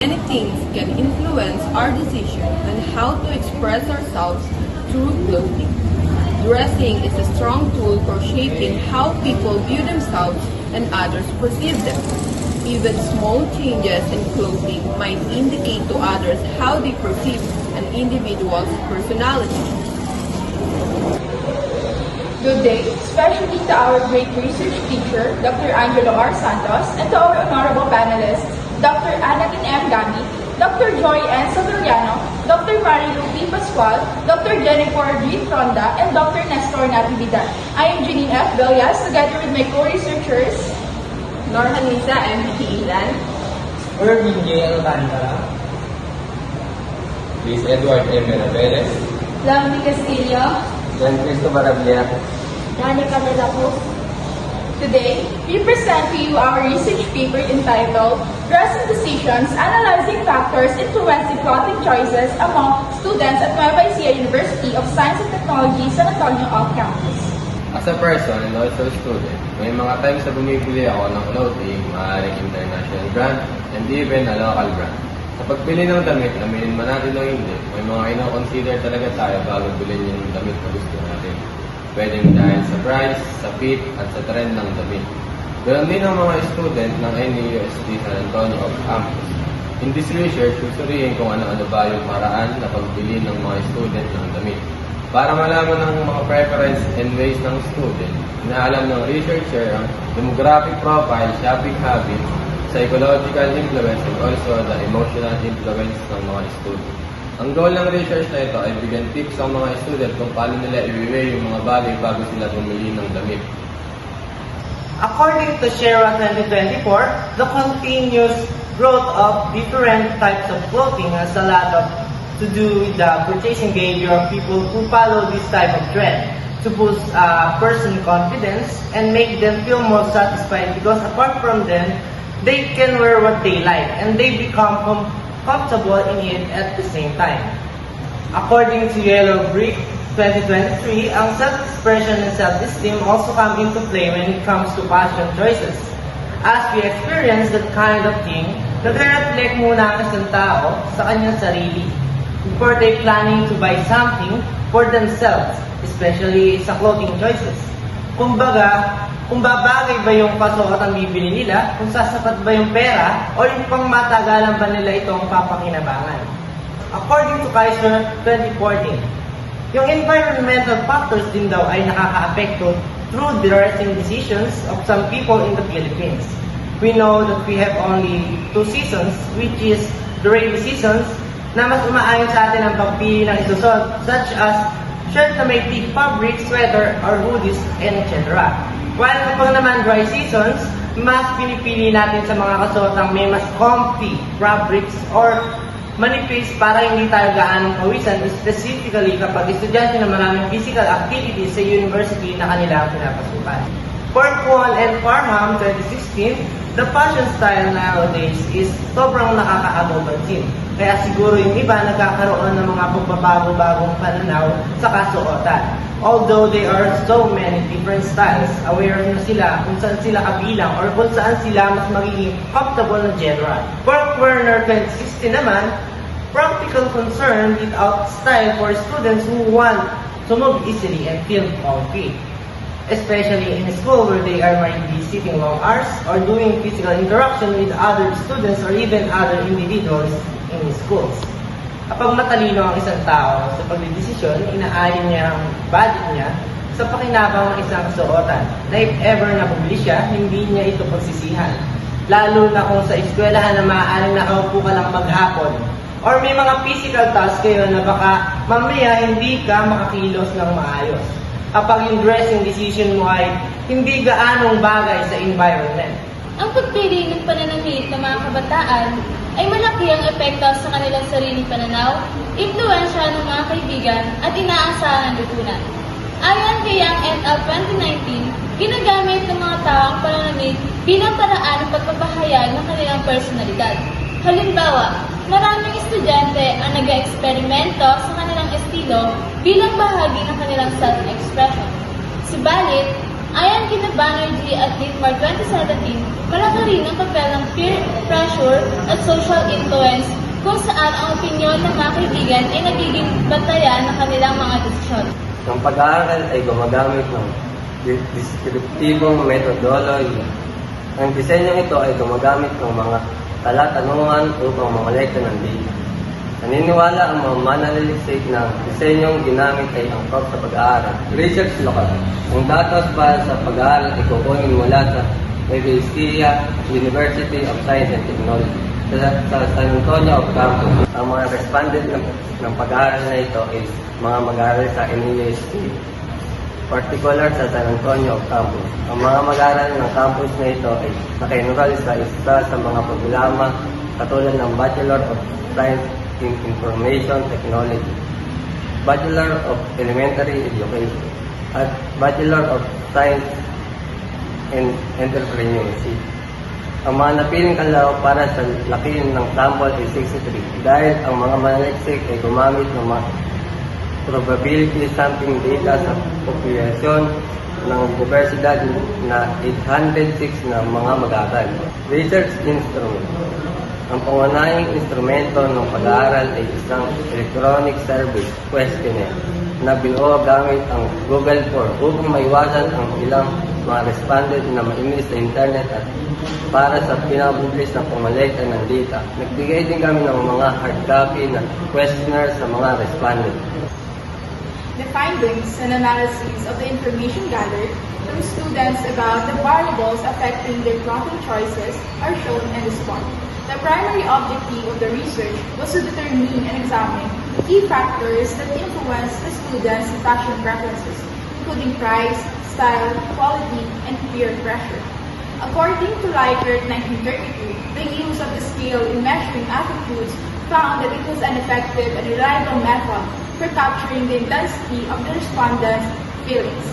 Many things can influence our decision on how to express ourselves through clothing. Dressing is a strong tool for shaping how people view themselves and others perceive them. Even small changes in clothing might indicate to others how they perceive an individual's personality. Good day, especially to our great research teacher, Dr. Angelo R. Santos, and to our honorable panelists, Dr. Anakin M. Gami, Dr. Joy N. Sotoliano, Dr. Marilu P. Pascual, Dr. Jennifer G. Fronda, and Dr. Nestor Natividad. I am Janine F. Villas, together with my co-researchers, Norhanisa M. Ilan, Irvin J. Alcantara, Luis Edward M. Meraveles, Lambi Castillo, John Cristobal Ablia, Danica Melacruz. Today, we present to you our research paper entitled Dressing Decisions, Analyzing Factors Influencing Clothing Choices Among Students at Nueva Ecija University of Science and Technology, San Antonio Off-Campus. As a person and also a student, may mga times na bumibili ako ng clothing, maaaring international brand, and even a local brand. Sa pagpili ng damit, aminin man natin o hindi, may mga ino-consider talaga tayo bago bilhin yung damit na gusto natin. Pwedeng dahil sa price, sa fit, at sa trend ng damit. Ganon din ang mga student ng NUST San Antonio Off-Campus. In this research, susuriin kung ano-ano ba yung paraan na pagbili ng mga student ng damit. Para malaman ng mga preference and ways ng student, inaalam ng researcher ang demographic profile, shopping habits, psychological influence, and also the emotional influence ng mga student. Ang goal ng research na ito ay bigyan tips sa mga student kung paano nila i-weigh yung mga bagay bago sila bumili ng damit. According to Shera 2024, the continuous growth of different types of clothing has a lot to do with the purchasing behavior of people who follow this type of trend to boost person confidence and make them feel more satisfied because apart from them, they can wear what they like and they become comfortable in it at the same time. According to Yellow Brick 2023, ang self-expression and self-esteem also come into play when it comes to fashion choices. As we experience that kind of thing, nagre-reflect muna ang isang tao sa kanyang sarili before they planning to buy something for themselves, especially sa clothing choices. Kumbaga, kung babagay ba yung kasuot ang bibili nila, kung sasapat ba yung pera, o yung pang matagalan ba nila itong papakinabangan. According to Kaiser 2014, yung environmental factors din daw ay nakaka-apekto through the dressing decisions of some people in the Philippines. We know that we have only 2 seasons, which is the rainy seasons, na mas umaayon sa atin ang pagpili ng isusot, such as shirt na may thick fabric, sweater, or hoodies, and etc. While kapag naman dry seasons, mas pinipili natin sa mga kasuotang may mas comfy fabrics or manipis para hindi tayo gaanong pawisan, specifically kapag estudyante na maraming physical activities sa university na kanilang pinapasukan. For Kwon and Farham 2016, the fashion style nowadays is sobrang nakakaagaw pansin. Kaya siguro yung iba nagkakaroon ng mga pagbabago-bagong pananaw sa kasuotan. Although there are so many different styles, aware na sila kung saan sila kabilang or kung saan sila mas magiging comfortable na genre. For Werner 2016 naman, practical concern without style for students who want to move easily and feel comfy. Especially in school where they are might be sitting long hours or doing physical interaction with other students or even other individuals in schools. Kapag matalino ang isang tao sa pagdedesisyon, inaayon niya ang budget niya sa pakinabang ng isang suotan na if ever nabubili siya, hindi niya ito pagsisihan. Lalo na kung sa eskwelahan na maaaring nakaupo ka lang maghapon or may mga physical tasks kayo na baka mamaya hindi ka makakilos ng maayos. Kapag yung dressing decision mo ay hindi gaanong bagay sa environment. Ang pagpili ng pananamit ng mga kabataan ay malaki ang epekto sa kanilang sariling pananaw, impluwensya ng mga kaibigan at inaasahan ng lipunan. Ayon kay Young et al. 2019, ginagamit ng mga tao ang pananamit bilang paraan ng pagpapahayag ng kanilang personalidad. Halimbawa, maraming estudyante ang nag-eksperimento sa kanilang estilo bilang bahagi ng kanilang self-expression. Subalit, ayon kina Banerjee at Dittmar 2017, malaki rin ang papel ng peer pressure pressure at social influence kung saan ang opinyon ng mga kaibigan ay nagiging bantayan ng kanilang mga desisyon. Ang pag-aaral ay gumagamit ng deskriptibong methodology. Ang disenyong ito ay gumagamit ng mga talatanungan upang mamolekta ng data. Naniniwala ang mga mananaliksik na ang disenyong ginamit ay angkop sa pag-aaral. Research local. Ang datos para sa pag-aaral ay kukunin mula sa Medellín University of Science and Technology sa San Antonio of Campus. Ang mga respondent ng pag-aaral na ito ay mga mag-aaral sa NEST, particular sa San Antonio of Campus. Ang mga mag-aaral ng campus na ito ay naka-enroll sa isa sa mga programa katulad ng Bachelor of Science in Information Technology, Bachelor of Elementary Education, at Bachelor of Science in Entrepreneurship. Ang mga napiling kalao para sa laki ng sample ay 63 dahil ang mga manaliksik ay gumamit ng mga probability sampling data sa populasyon ng universidad na 806 na mga mag-aaral. Research instrument. Ang pangunahing instrumento ng pag-aaral ay isang electronic survey questionnaire na binuo gamit ang Google Form upang maiwasan ang ilang mga respondent na mainis sa internet at para sa pinapublish na pangolekta ng data. Nagbigay din kami ng mga hard copy na questionnaire sa mga respondent. The findings and analyses of the information gathered from students about the variables affecting their clothing choices are shown in this form. The primary objective of the research was to determine and examine key factors that influence the students' fashion preferences, including price, style, quality, and peer pressure. According to Likert 1933, the use of the scale in measuring attitudes found that it was an effective and reliable method for capturing the intensity of the respondents' feelings.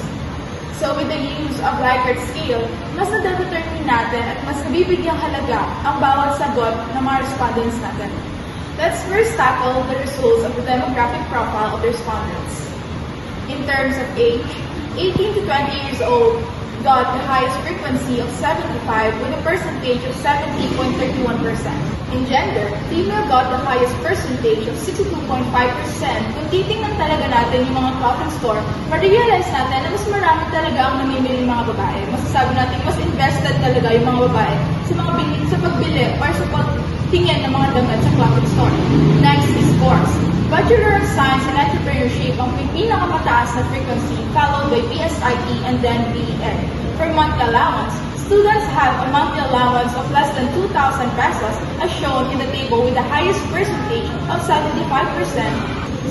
So with the use of Likert scale, mas nadadetermine natin at mas nabibigyang halaga ang bawat sagot ng mga respondents natin. Let's first tackle the results of the demographic profile of the respondents. In terms of age, 18 to 20 years old got the highest frequency of 75 with a percentage of 70.31%. In gender, female got the highest percentage of 62.5%. Kung titingnan talaga natin yung mga clothing store, ma-realize natin na mas marami talaga ang namimili mga babae. Masasabi natin mas invested talaga yung mga babae sa pagbili or sa pagtingin ng mga damit sa clothing store. Next is sports. Bachelor of Science and Entrepreneurship ang pinakamataas na frequency, followed by PSIT and then BEd. For monthly allowance, students have a monthly allowance of less than 2,000 pesos as shown in the table with the highest percentage of 75%.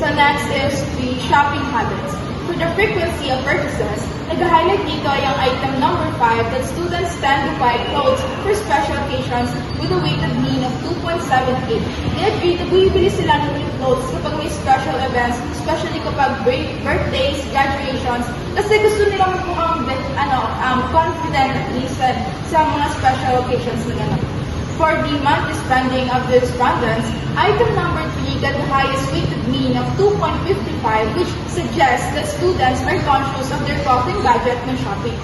So next is the shopping habits. For the frequency of purchases, nag-highlight dito yung item number 5 that students tend to buy clothes for special occasions with a weighted mean of 2.78. They agree na bumibili sila ng clothes kapag may special events, especially kapag birthdays, graduations, kasi gusto nilang mukhang confident at least sa mga special occasions na gano'n. For the monthly spending of the respondents, item number 3 got the highest weighted mean of 2.55, which suggests that students are conscious of their clothing budget when shopping.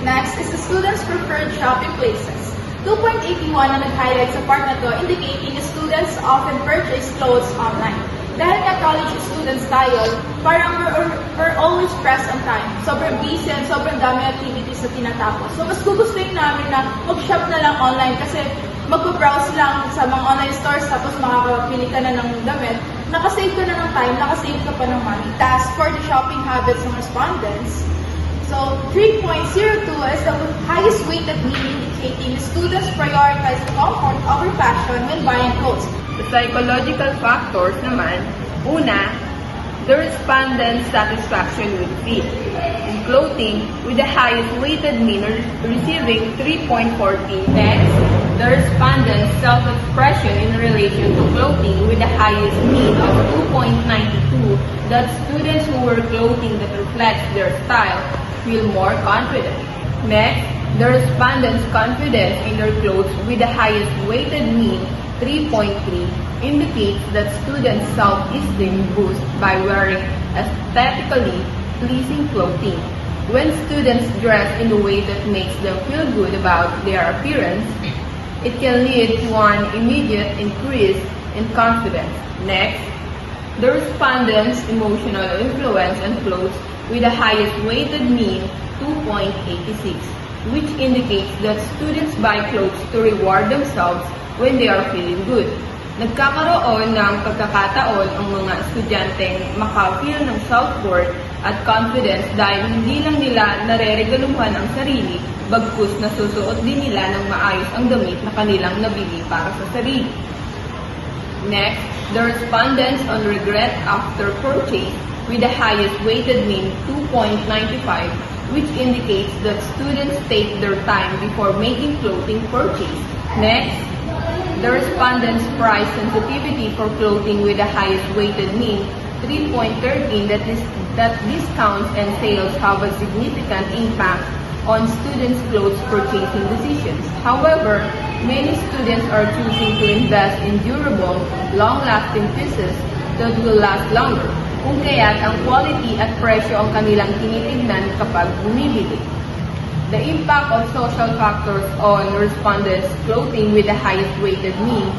Next is the students' preferred shopping places. 2.81 ang nag-highlight sa part na to, indicating that students often purchase clothes online. Dahil nga college students tayo, parang we're always pressed on time. Sobrang busy and sobrang dami activities na tinatapos. So mas gugustuhin namin na mag-shop na lang online kasi mag-browse lang sa mga online stores tapos makakapili ka na ng damit. Nakasave ka na ng time, nakasave ka pa ng money. Task for the shopping habits ng respondents. So 3.02 is the highest weighted mean indicating students prioritize comfort over fashion when buying clothes. The psychological factors naman, una, the respondent's satisfaction with fit. In clothing, with the highest weighted mean receiving 3.14. Next, the respondent's self-expression in relation to clothing with the highest mean of 2.92, that students who wear clothing that reflects their style feel more confident. Next, the respondent's confidence in their clothes with the highest weighted mean 3.3 indicates that students' self-esteem boosts by wearing aesthetically pleasing clothing. When students dress in a way that makes them feel good about their appearance, It can lead to an immediate increase in confidence. Next, the respondent's emotional influence on clothes with the highest weighted mean 2.86, which indicates that students buy clothes to reward themselves when they are feeling good. Nagkakaroon ng pagkakataon ang mga estudyanteng maka-feel ng self-worth at confidence dahil hindi lang nila nareregaluhan ang sarili, bagkus nasusuot din nila ng maayos ang damit na kanilang nabili para sa sarili. Next, the respondents on regret after purchase with the highest weighted mean 2.95, which indicates that students take their time before making clothing purchase. Next, the respondents' price sensitivity for clothing with the highest weighted mean 3.13, that discounts and sales have a significant impact on students' clothes purchasing decisions. However, many students are choosing to invest in durable, long-lasting pieces that will last longer, kung kaya't ang quality at presyo ang kanilang tinitignan kapag bumibili. The impact of social factors on respondents' clothing with the highest weighted mean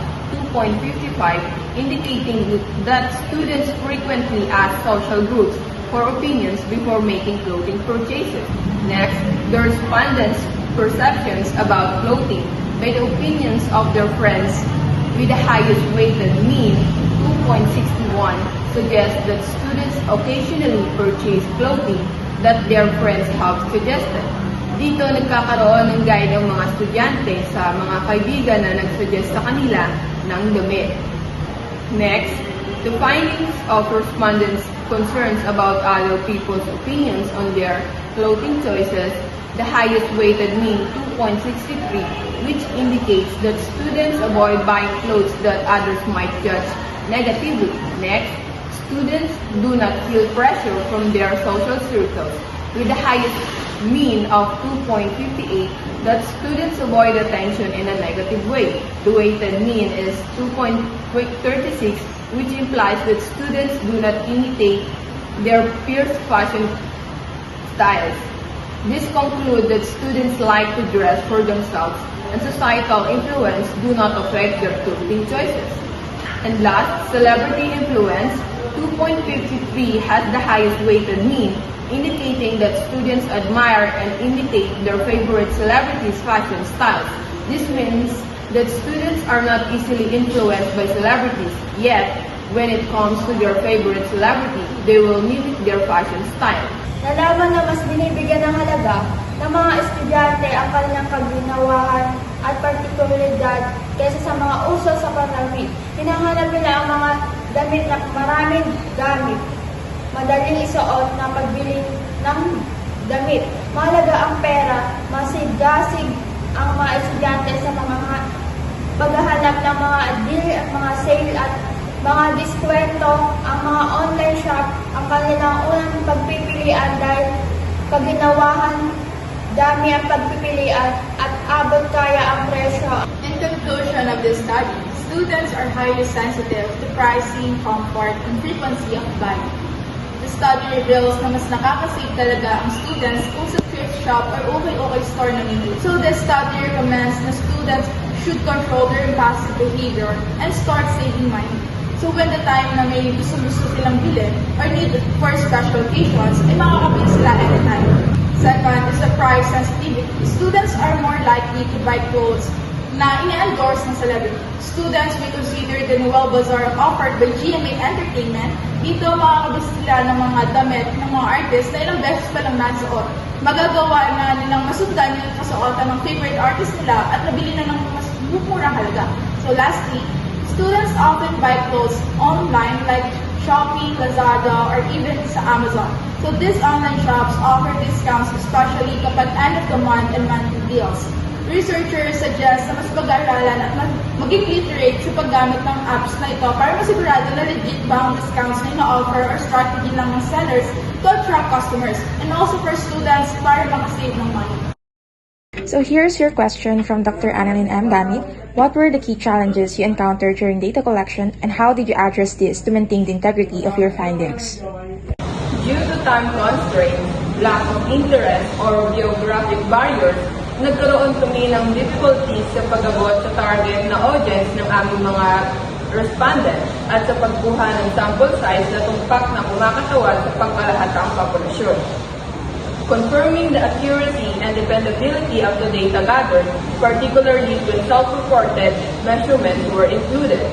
2.55, indicating that students frequently ask social groups for opinions before making clothing purchases. Next, the respondents' perceptions about clothing by the opinions of their friends with the highest weighted mean 2.61 suggests that students occasionally purchase clothing that their friends have suggested. Dito nagkakaroon ng guide ang mga estudyante sa mga kaibigan na nagsuggest sa kanila ng damit. Next, the findings of respondents' concerns about other people's opinions on their clothing choices, the highest weighted mean 2.63, which indicates that students avoid buying clothes that others might judge negatively. Next, students do not feel pressure from their social circles, with the highest mean of 2.58, that students avoid attention in a negative way. The weighted mean is 2.36, which implies that students do not imitate their peers' fashion styles. This concludes that students like to dress for themselves and societal influence do not affect their clothing choices. And last, celebrity influence 2.53 has the highest weighted mean, indicating that students admire and imitate their favorite celebrities' fashion styles. This means that students are not easily influenced by celebrities, yet when it comes to their favorite celebrity, they will mimic their fashion style. Nalaman na mas binibigyan ng halaga ng mga estudyante ang kanilang kaginawahan at partikulalidad kaysa sa mga uso sa panamit. Hinahanap nila ang mga damit na maraming gamit, madaling isuot na pagbili ng damit. Mahalaga ang pera, masigasig ang mga estudyante sa mga paghahanap ng mga deal at mga sale at mga diskwento. Ang mga online shop ang kanilang unang pagpipilian dahil kaginawahan, dami ang pagpipilian at abot kaya ang presyo. In conclusion of this study, students are highly sensitive to pricing, comfort, and frequency of buying. The study reveals na mas nakakasave talaga ang students kung sa thrift shop or okay store na nila. So this study recommends na students should control their impulsive behavior and start saving money. So when the time na may gusto silang bilhin or need for special occasions, ay makakabili sila anytime. Second is the price sensitivity. Students are more likely to buy clothes na ina-endorse ng celebrity. Students may consider the Noel Bazaar offered by GMA Entertainment. Dito makakabili sila ng mga damit ng mga artist na ilang beses pa lang nasuot. Magagawa na nilang masundan yung kasuotan ng favorite artist nila at nabili na ng mas murang halaga. So lastly, students often buy clothes online like Shopee, Lazada, or even sa Amazon. So these online shops offer discounts especially kapag end of the month and monthly deals. Researchers suggest na mas pag-aaralan at maging literate sa paggamit ng apps na ito para masigurado na legit ba ang discounts na ina-offer or strategy lang ng sellers to attract customers and also for students para makasave ng money. So here's your question from Dr. Annalyn M. Gami. What were the key challenges you encountered during data collection and how did you address this to maintain the integrity of your findings? Due to time constraints, lack of interest, or geographic barriers, nagkaroon kami ng difficulties sa pag-abot sa target na audience ng aming mga respondents at sa pagkuha ng sample size na tumpak na kumakatawan sa pangkalahatang populasyon. Confirming the accuracy and dependability of the data gathered, particularly when self-reported measurements were included.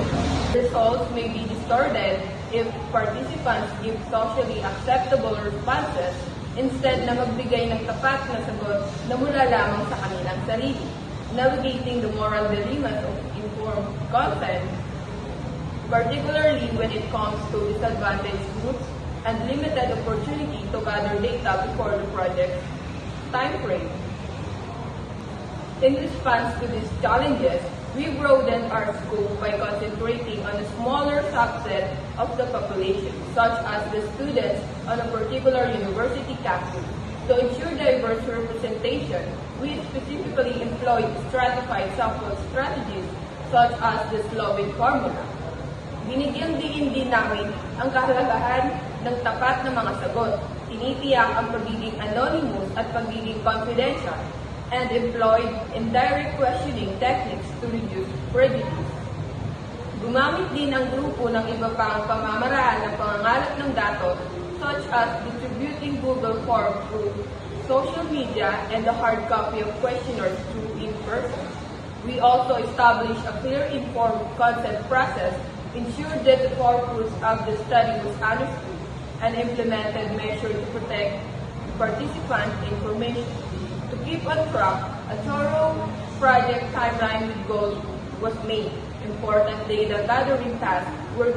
Results may be distorted if participants give socially acceptable responses instead na magbigay ng tapat na sagot na mula lamang sa kanilang sarili. Navigating the moral dilemmas of informed consent, particularly when it comes to disadvantaged groups and limited opportunity to gather data before the project's time frame. In response to these challenges, we broadened our scope by concentrating on a smaller subset of the population, such as the students on a particular university campus. To ensure diverse representation, we specifically employed stratified sample strategies, such as the Slovin formula. Binigyang diin din namin ang kahalagahan ng tapat na mga sagot, tinitiyak ang pagiging anonymous at pagiging confidential, and employed indirect questioning techniques to reduce prejudice. Gumamit din ang grupo ng iba pang pamamaraan ng pangangalat ng datos, such as distributing Google Forms through social media and the hard copy of questionnaires through in-person. We also established a clear informed consent process, ensured that the purpose of the study was understood, and implemented measures to protect participants' information. To keep on track, a thorough project timeline with goals was made. Important data gathering tasks were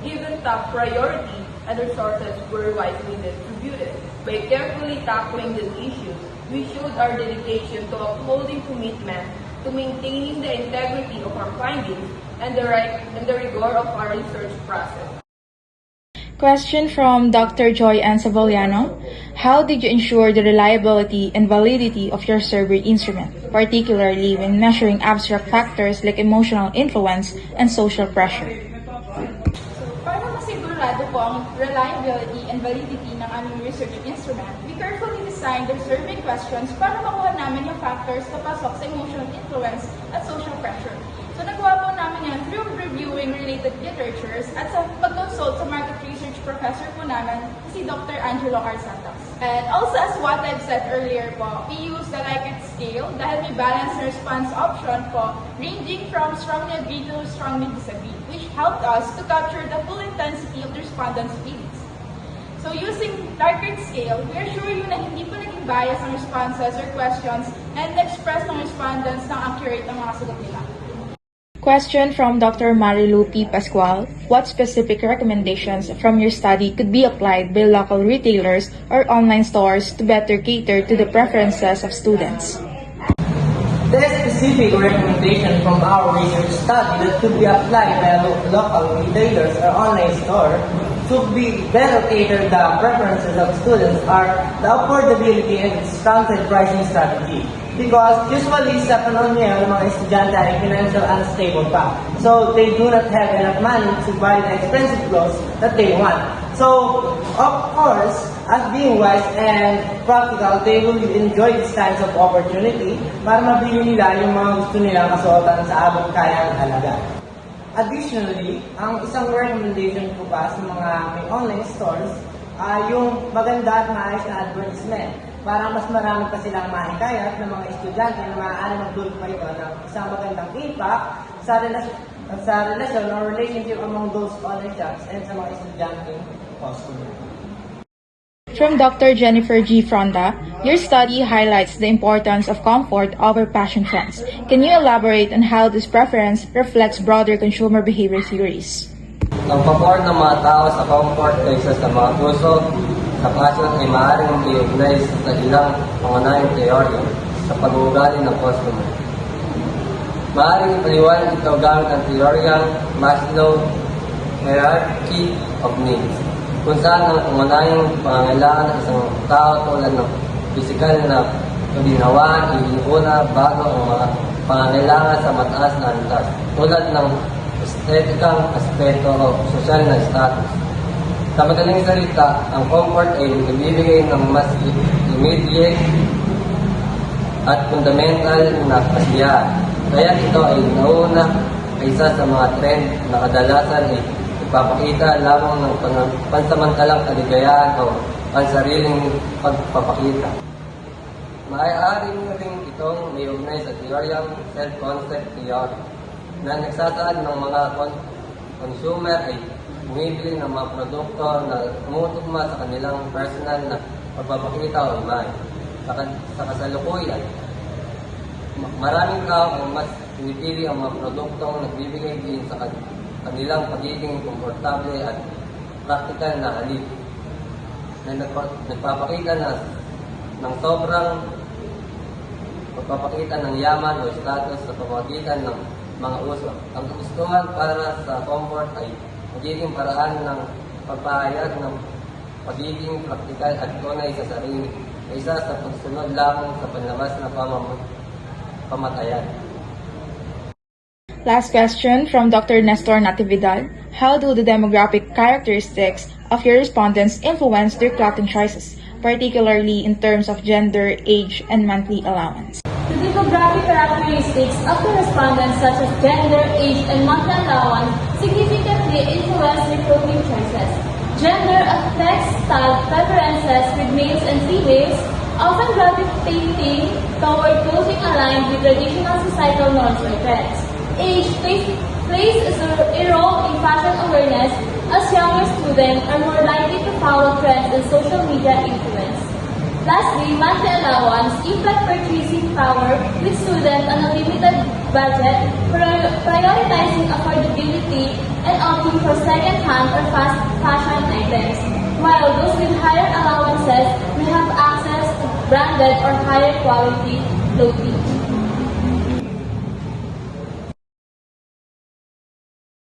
given top priority and resources were wisely distributed. By carefully tackling these issues, we showed our dedication to upholding commitment to maintaining the integrity of our findings and the rigor of our research process. Question from Dr. Joy Ann Savoliano. How did you ensure the reliability and validity of your survey instrument, particularly when measuring abstract factors like emotional influence and social pressure? Para masigurado po ang reliability and validity ng aming research instrument, we carefully designed the survey questions para makuha namin yung factors na pasok sa emotional influence at social pressure. So nagawa po namin yan through reviewing related literatures at sa pag-consult sa market research professor po namin, si Dr. Angelo R. Santos. And also as what I've said earlier po, we use the Likert scale dahil may balanced response option po ranging from strongly agree to strongly disagree, which helped us to capture the full intensity of the respondents' feelings. So using Likert scale, we assure you na hindi po naging bias ang responses or questions and express ng respondents ng accurate ang mga sagot nila. Question from Dr. Marilu P. Pascual. What specific recommendations from your study could be applied by local retailers or online stores to better cater to the preferences of students? There is specific recommendation from our research study that could be applied by local retailers or online store to be better cater the preferences of students are the affordability and discounted pricing strategy. Because usually sa panahon ngayon, mga estudyante ay financial unstable pa. So they do not have enough money to buy the expensive clothes that they want. So, of course, as being wise and practical, they will enjoy these kinds of opportunity para mabili nila yung mga gusto nilang kasuotan sa abot kayang halaga. Additionally, ang isang recommendation ko pa sa mga may online stores ay yung maganda at maayos na advertisement para mas marami pa silang mahikayat ng mga estudyante na maaari magdulot pa ito ng isang magandang impact sa relasyon or relationship among those online shops and sa mga estudyante customer. From Dr. Jennifer G. Fronda, your study highlights the importance of comfort over fashion trends. Can you elaborate on how this preference reflects broader consumer behavior theories? Ang pabor ng mga tao sa comfort kaysa sa mga gusto sa fashion ay maaaring i-apply sa ilang pangunahing teorya sa pag-uugali ng customer. Maaaring ipaliwanag ito gamit ang teoryang Maslow hierarchy of needs, kung saan ang pangunahing pangangailangan ng isang tao tulad ng pisikal na kaginhawaan iuna bago ang mga pangangailangan sa mataas na antas, tulad ng estetikang aspeto o sosyal na status. Sa madaling salita, ang comfort ay nagbibigay ng mas immediate at fundamental na kasiyahan. Kaya ito ay nauna kaysa sa mga trend na kadalasan ay ipapakita lamang ng pansamantalang kaligayahan o pansariling pagpapakita. Maaaring rin itong may ugnay sa teoryang self-concept theory na nagsasaad ng mga consumer ay bumibili ng mga produkto na tumutugma sa kanilang personal na pagpapakita o imahe. Sa kasalukuyan, maraming tao ang mas pinipili ang mga produktong nagbibigay din sa kanilang pagiging komportable at practical na halip na nagpapakita ng sobrang pagpapakita ng yaman o status sa pamamagitan ng mga uso. Ang gustuhan para sa comfort ay magiging paraan ng pagpahayag ng pagiging praktikal at tunay sa sarili kaysa sa pagsunod lamang sa panlabas na pamatayan. Last question from Dr. Nestor Natividad. How do the demographic characteristics of your respondents influence their clothing choices, particularly in terms of gender, age, and monthly allowance? The demographic characteristics of the respondents such as gender, age, and monthly allowance significantly influence their clothing choices. Gender affects style preferences with males and females, often gravitating toward clothing aligned with traditional societal norms or trends. Age plays a role in fashion awareness, as younger students are more likely to follow trends and social media influence. Lastly, monthly allowance impacts purchasing power with students on a limited budget, prioritizing affordability and opting for second-hand or fast fashion items, while those with higher allowances may have access to branded or higher quality clothing.